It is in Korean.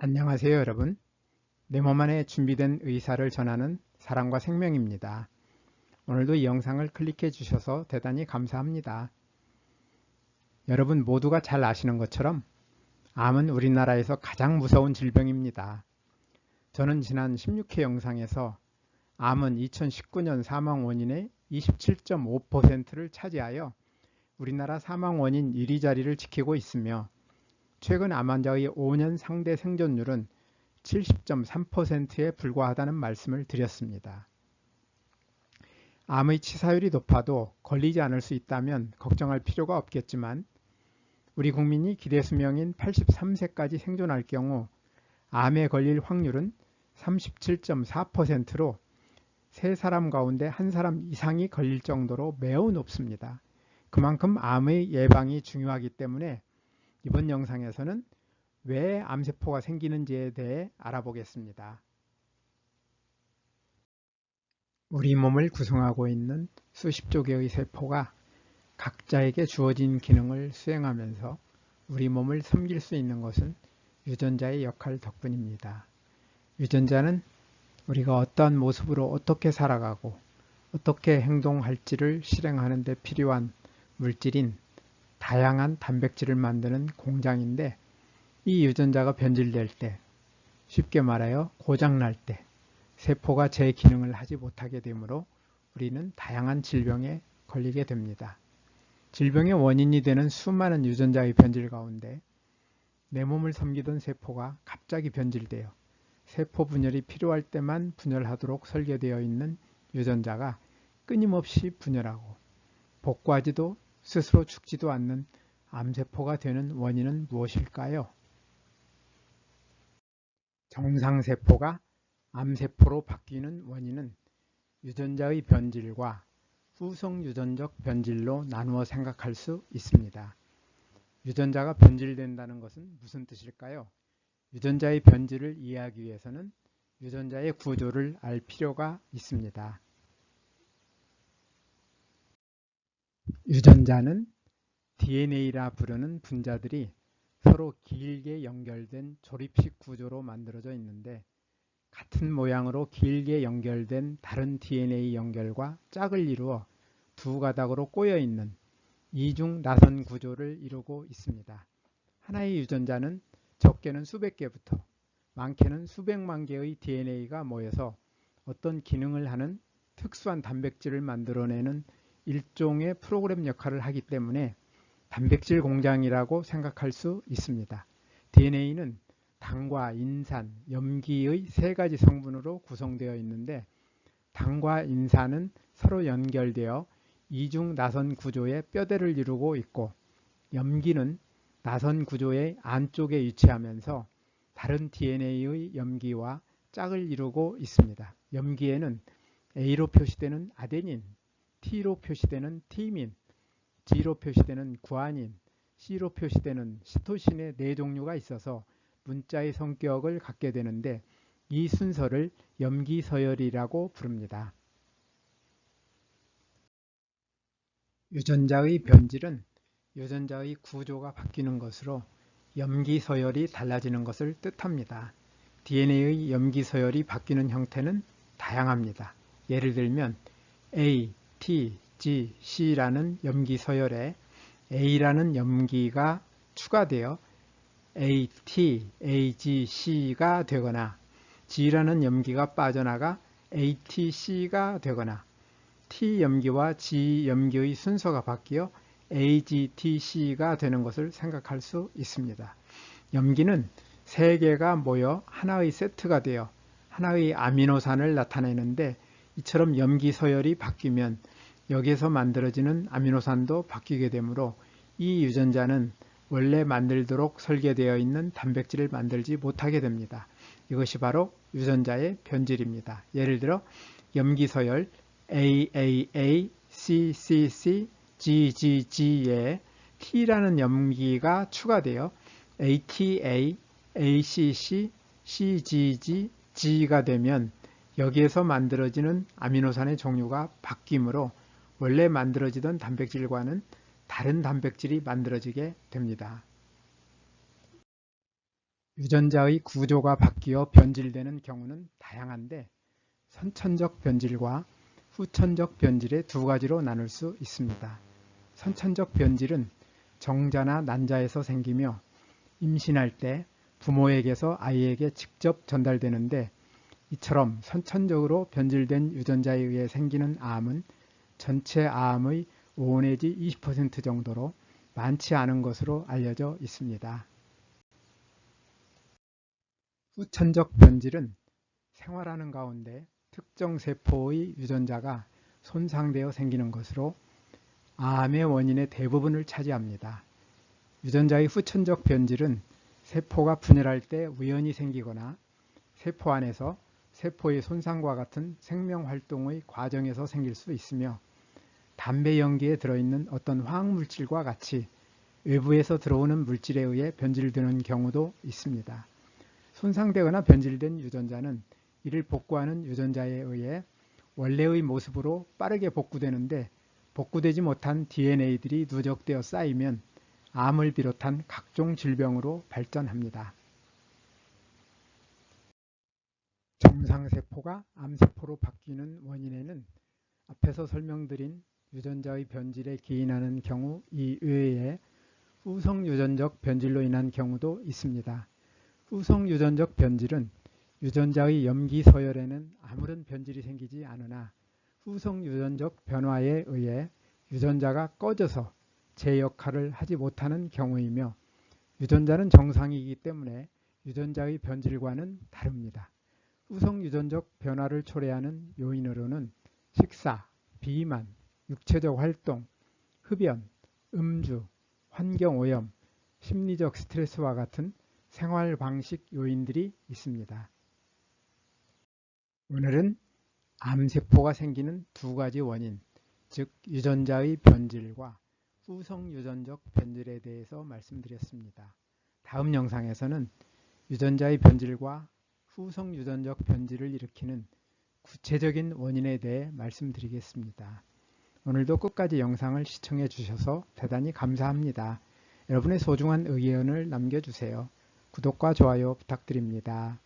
안녕하세요, 여러분. 내 몸 안에 준비된 의사를 전하는 사랑과 생명입니다. 오늘도 이 영상을 클릭해 주셔서 대단히 감사합니다. 여러분 모두가 잘 아시는 것처럼 암은 우리나라에서 가장 무서운 질병입니다. 저는 지난 16회 영상에서 암은 2019년 사망 원인의 27.5%를 차지하여 우리나라 사망 원인 1위 자리를 지키고 있으며 최근 암 환자의 5년 상대 생존율은 70.3%에 불과하다는 말씀을 드렸습니다. 암의 치사율이 높아도 걸리지 않을 수 있다면 걱정할 필요가 없겠지만 우리 국민이 기대 수명인 83세까지 생존할 경우 암에 걸릴 확률은 37.4%로 3사람 가운데 1사람 이상이 걸릴 정도로 매우 높습니다. 그만큼 암의 예방이 중요하기 때문에 이번 영상에서는 왜 암세포가 생기는지에 대해 알아보겠습니다. 우리 몸을 구성하고 있는 수십조 개의 세포가 각자에게 주어진 기능을 수행하면서 우리 몸을 섬길 수 있는 것은 유전자의 역할 덕분입니다. 유전자는 우리가 어떠한 모습으로 어떻게 살아가고 어떻게 행동할지를 실행하는 데 필요한 물질인 다양한 단백질을 만드는 공장인데 이 유전자가 변질될 때, 쉽게 말하여 고장날 때 세포가 제 기능을 하지 못하게 되므로 우리는 다양한 질병에 걸리게 됩니다. 질병의 원인이 되는 수많은 유전자의 변질 가운데 내 몸을 섬기던 세포가 갑자기 변질되어 세포 분열이 필요할 때만 분열하도록 설계되어 있는 유전자가 끊임없이 분열하고 복구하지도 스스로 죽지도 않는 암세포가 되는 원인은 무엇일까요? 정상세포가 암세포로 바뀌는 원인은 유전자의 변질과 후성유전적 변질로 나누어 생각할 수 있습니다. 유전자가 변질된다는 것은 무슨 뜻일까요? 유전자의 변질을 이해하기 위해서는 유전자의 구조를 알 필요가 있습니다. 유전자는 DNA라 부르는 분자들이 서로 길게 연결된 조립식 구조로 만들어져 있는데 같은 모양으로 길게 연결된 다른 DNA 연결과 짝을 이루어 두 가닥으로 꼬여 있는 이중 나선 구조를 이루고 있습니다. 하나의 유전자는 적게는 수백 개부터 많게는 수백만 개의 DNA가 모여서 어떤 기능을 하는 특수한 단백질을 만들어내는 일종의 프로그램 역할을 하기 때문에 단백질 공장이라고 생각할 수 있습니다. DNA는 당과 인산, 염기의 세 가지 성분으로 구성되어 있는데 당과 인산은 서로 연결되어 이중 나선 구조의 뼈대를 이루고 있고 염기는 나선 구조의 안쪽에 위치하면서 다른 DNA의 염기와 짝을 이루고 있습니다. 염기에는 A로 표시되는 아데닌, T로 표시되는 티민, G로 표시되는 구아닌, C로 표시되는 시토신의 네 종류가 있어서 문자의 성격을 갖게 되는데 이 순서를 염기서열이라고 부릅니다. 유전자의 변질은 유전자의 구조가 바뀌는 것으로 염기서열이 달라지는 것을 뜻합니다. DNA의 염기서열이 바뀌는 형태는 다양합니다. 예를 들면 A, T, G, C라는 염기서열에 A라는 염기가 추가되어 AT, AGC가 되거나 G라는 염기가 빠져나가 ATC가 되거나 T 염기와 G 염기의 순서가 바뀌어 AGTC가 되는 것을 생각할 수 있습니다. 염기는 세 개가 모여 하나의 세트가 되어 하나의 아미노산을 나타내는데 이처럼 염기 서열이 바뀌면 여기에서 만들어지는 아미노산도 바뀌게 되므로 이 유전자는 원래 만들도록 설계되어 있는 단백질을 만들지 못하게 됩니다. 이것이 바로 유전자의 변질입니다. 예를 들어 염기서열 AAA, CCC, GGG에 T라는 염기가 추가되어 ATA, ACC, CGG, G가 되면 여기에서 만들어지는 아미노산의 종류가 바뀌므로 원래 만들어지던 단백질과는 다른 단백질이 만들어지게 됩니다. 유전자의 구조가 바뀌어 변질되는 경우는 다양한데 선천적 변질과 후천적 변질의 두 가지로 나눌 수 있습니다. 선천적 변질은 정자나 난자에서 생기며 임신할 때 부모에게서 아이에게 직접 전달되는데 이처럼 선천적으로 변질된 유전자에 의해 생기는 암은 전체 암의 5 내지 20% 정도로 많지 않은 것으로 알려져 있습니다. 후천적 변질은 생활하는 가운데 특정 세포의 유전자가 손상되어 생기는 것으로 암의 원인의 대부분을 차지합니다. 유전자의 후천적 변질은 세포가 분열할 때 우연히 생기거나 세포 안에서 세포의 손상과 같은 생명활동의 과정에서 생길 수 있으며 담배 연기에 들어있는 어떤 화학물질과 같이 외부에서 들어오는 물질에 의해 변질되는 경우도 있습니다. 손상되거나 변질된 유전자는 이를 복구하는 유전자에 의해 원래의 모습으로 빠르게 복구되는데 복구되지 못한 DNA들이 누적되어 쌓이면 암을 비롯한 각종 질병으로 발전합니다. 정상세포가 암세포로 바뀌는 원인에는 앞에서 설명드린 유전자의 변질에 기인하는 경우 이외에 후성유전적 변질로 인한 경우도 있습니다. 후성유전적 변질은 유전자의 염기 서열에는 아무런 변질이 생기지 않으나 후성유전적 변화에 의해 유전자가 꺼져서 제 역할을 하지 못하는 경우이며 유전자는 정상이기 때문에 유전자의 변질과는 다릅니다. 후성유전적 변화를 초래하는 요인으로는 식사, 비만, 육체적 활동, 흡연, 음주, 환경오염, 심리적 스트레스와 같은 생활 방식 요인들이 있습니다. 오늘은 암세포가 생기는 두 가지 원인, 즉 유전자의 변질과 후성유전적 변질에 대해서 말씀드렸습니다. 다음 영상에서는 유전자의 변질과 후성유전적 변질을 일으키는 구체적인 원인에 대해 말씀드리겠습니다. 오늘도 끝까지 영상을 시청해 주셔서 대단히 감사합니다. 여러분의 소중한 의견을 남겨주세요. 구독과 좋아요 부탁드립니다.